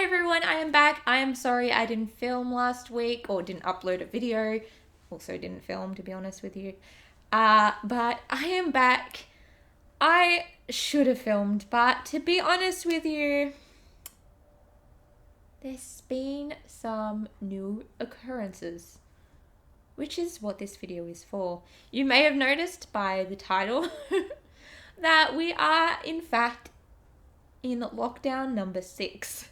Hi everyone, I am back. I am sorry I didn't film last week or didn't upload a video. Also didn't film, to be honest with you. But I am back. I should have filmed, but to be honest with you, there's been some new occurrences, which is what this video is for. You may have noticed by the title that we are in fact in lockdown number 6.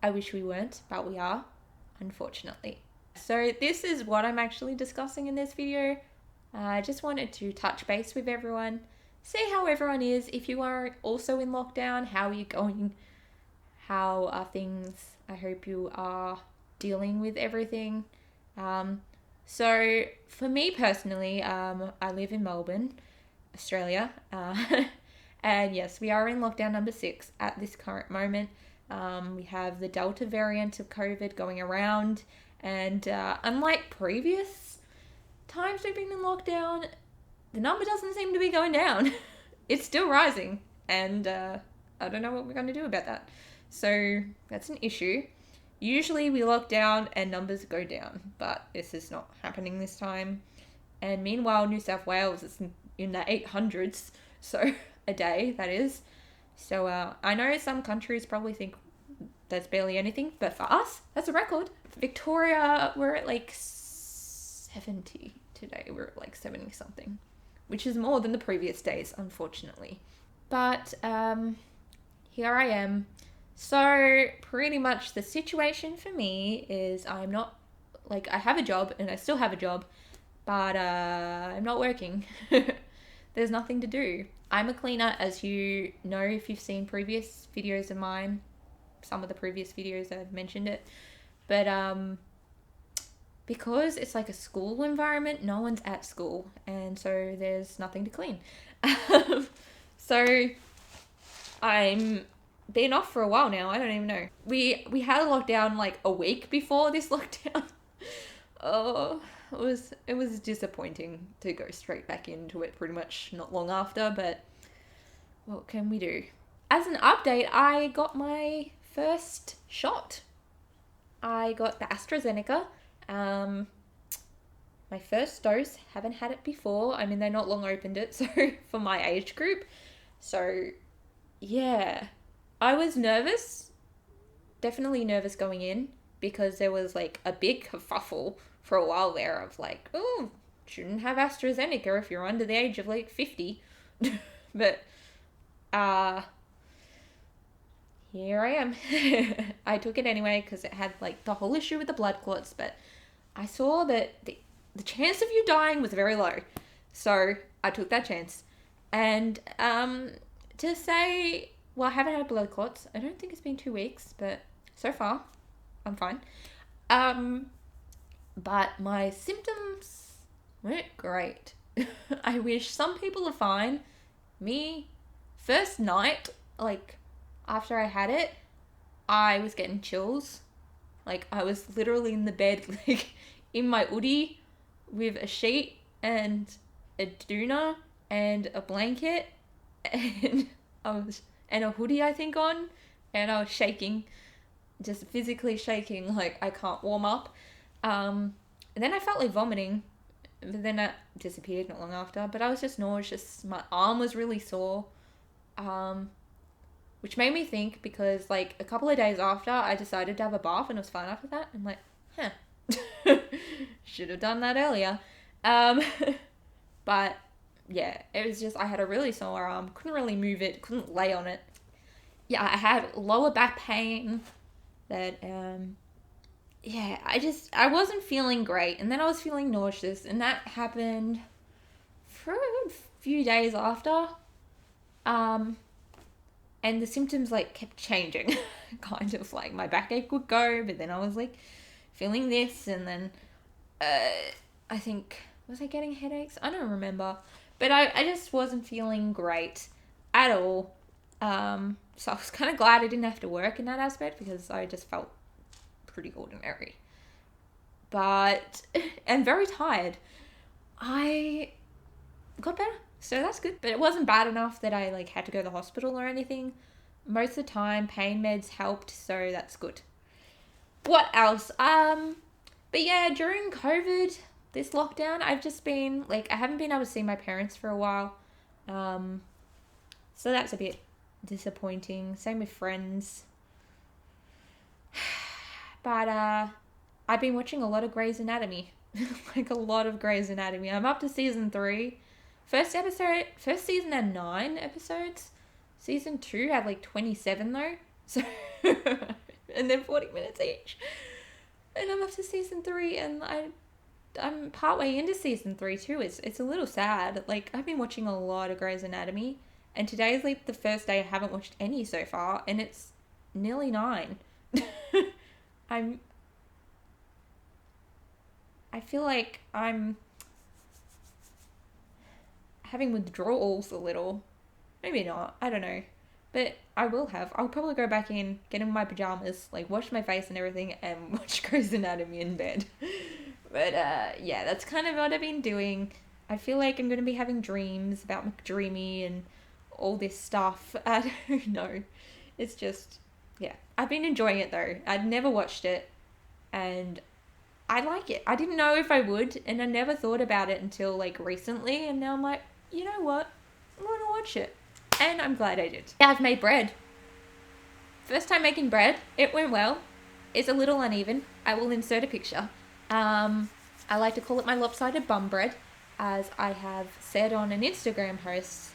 I wish we weren't, but we are, unfortunately. So this is what I'm actually discussing in this video. I just wanted to touch base with everyone, see how everyone is. If you are also in lockdown, how are you going? How are things? I hope you are dealing with everything. So for me personally, I live in Melbourne, Australia. And yes, we are in lockdown number 6 at this current moment. We have the Delta variant of COVID going around, and unlike previous times we've been in lockdown, the number doesn't seem to be going down. It's still rising, and I don't know what we're going to do about that. So that's an issue. Usually we lock down and numbers go down, but this is not happening this time. And meanwhile, New South Wales is in the 800s, so a day, that is. So I know some countries probably think that's barely anything, but for us, that's a record. Victoria, we're at like 70 today. We're at like 70 something, which is more than the previous days, unfortunately. But here I am. So pretty much the situation for me is I'm not, like, I have a job and I still have a job, but I'm not working. There's nothing to do. I'm a cleaner, as you know if you've seen previous videos of mine. Some of the previous videos I've mentioned it. But because it's like a school environment, no one's at school, and so there's nothing to clean. So I'm been off for a while now. I don't even know. We had a lockdown like a week before this lockdown. Oh, it was disappointing to go straight back into it pretty much not long after, but what can we do? As an update, I got my first shot. I got the AstraZeneca. My first dose. Haven't had it before. I mean, they not long opened it, so for my age group. So, yeah. I was nervous. Definitely nervous going in because there was like a big kerfuffle for a while there of like, oh, shouldn't have AstraZeneca if you're under the age of like 50. But here I am. I took it anyway because it had like the whole issue with the blood clots, but I saw that the chance of you dying was very low. So I took that chance. And to say, well, I haven't had blood clots. I don't think it's been 2 weeks, but so far I'm fine. But my symptoms weren't great. I wish some people are fine. Me, first night, like after I had it, I was getting chills. Like I was literally in the bed, like in my hoodie with a sheet and a doona and a blanket and and a hoodie I think on, and I was shaking, just physically shaking, like I can't warm up. And then I felt like vomiting, but then that disappeared not long after. But I was just nauseous. My arm was really sore, which made me think, because like a couple of days after, I decided to have a bath and it was fine after that. I'm like, should have done that earlier. But yeah, it was just, I had a really sore arm, couldn't really move it, couldn't lay on it. Yeah, I had lower back pain that, yeah, I wasn't feeling great. And then I was feeling nauseous, and that happened for a few days after. And the symptoms like kept changing. Kind of like my backache would go, but then I was like feeling this, and then I think, was I getting headaches? I don't remember. But I just wasn't feeling great at all. So I was kind of glad I didn't have to work in that aspect, because I just felt pretty ordinary. But, and very tired. I got better. So that's good. But it wasn't bad enough that I like had to go to the hospital or anything. Most of the time, pain meds helped, so that's good. What else? But yeah, during COVID, this lockdown, I've just been like, I haven't been able to see my parents for a while. So that's a bit disappointing. Same with friends. But I've been watching a lot of Grey's Anatomy. Like a lot of Grey's Anatomy. I'm up to season 3. First season had 9 episodes. Season 2 had like 27 though. So and then 40 minutes each. And I'm up to season 3 and I'm partway into season 3 too. It's a little sad. Like I've been watching a lot of Grey's Anatomy and today's like the first day I haven't watched any so far and it's nearly 9. I feel like I'm having withdrawals a little. Maybe not. I don't know. But I will have. I'll probably go back in, get in my pajamas, like wash my face and everything, and watch Grey's Anatomy in bed. But yeah, that's kind of what I've been doing. I feel like I'm going to be having dreams about McDreamy and all this stuff. I don't know. It's just, yeah. I've been enjoying it though. I'd never watched it, and I like it. I didn't know if I would, and I never thought about it until like recently, and now I'm like, you know what? I'm going to watch it. And I'm glad I did. Yeah, I've made bread. First time making bread. It went well. It's a little uneven. I will insert a picture. I like to call it my lopsided bum bread, as I have said on an Instagram post.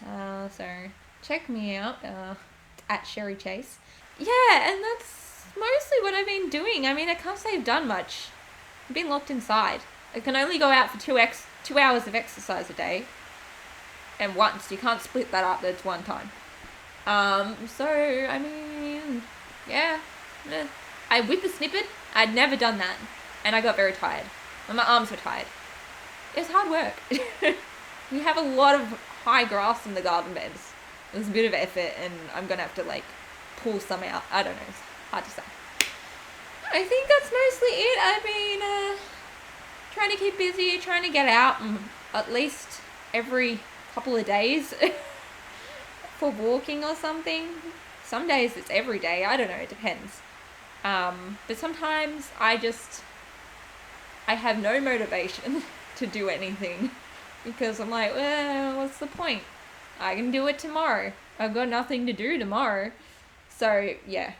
So check me out at Sherry Chase. Yeah, and that's mostly what I've been doing. I mean, I can't say I've done much. I've been locked inside. I can only go out for 2 hours of exercise a day. And once. You can't split that up. That's one time. So, I mean, yeah. I whip a snippet. I'd never done that. And I got very tired. And my arms were tired. It's hard work. We have a lot of high grass in the garden beds. There's a bit of effort and I'm going to have to, like, pull some out. I don't know. It's hard to say. I think that's mostly it. I've been trying to keep busy, trying to get out at least every couple of days for walking or something. Some days it's every day. I don't know. It depends. But sometimes I have no motivation to do anything because I'm like, well, what's the point? I can do it tomorrow. I've got nothing to do tomorrow. So yeah.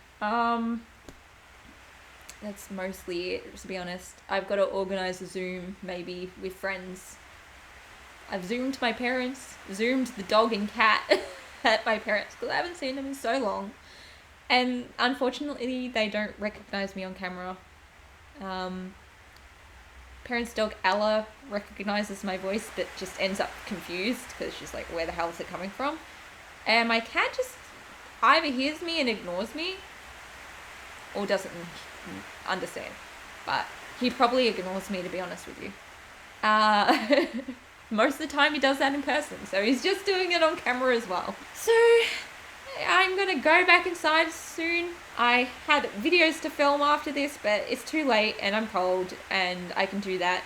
That's mostly it, to be honest. I've got to organise a Zoom, maybe, with friends. I've Zoomed my parents, Zoomed the dog and cat at my parents, because I haven't seen them in so long. And unfortunately, they don't recognise me on camera. Parents' dog Ella recognises my voice, but just ends up confused, because she's like, where the hell is it coming from? And my cat just either hears me and ignores me, or doesn't understand. But he probably ignores me, to be honest with you. Most of the time he does that in person, so he's just doing it on camera as well. So I'm gonna go back inside soon. I had videos to film after this, but it's too late and I'm cold, and I can do that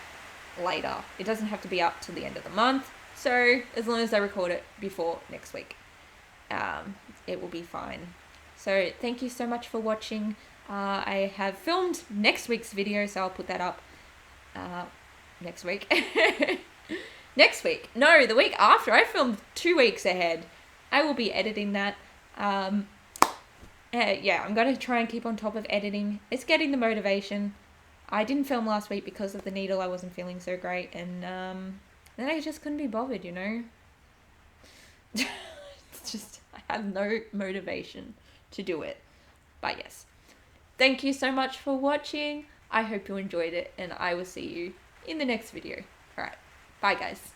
later. It doesn't have to be up till the end of the month, so as long as I record it before next week, it will be fine. So thank you so much for watching. I have filmed next week's video, so I'll put that up next week. Next week? No, the week after. I filmed 2 weeks ahead. I will be editing that. Yeah, I'm going to try and keep on top of editing. It's getting the motivation. I didn't film last week because of the needle. I wasn't feeling so great. And then I just couldn't be bothered, you know? It's just, I have no motivation to do it. But yes. Thank you so much for watching. I hope you enjoyed it, and I will see you in the next video. Alright, bye guys.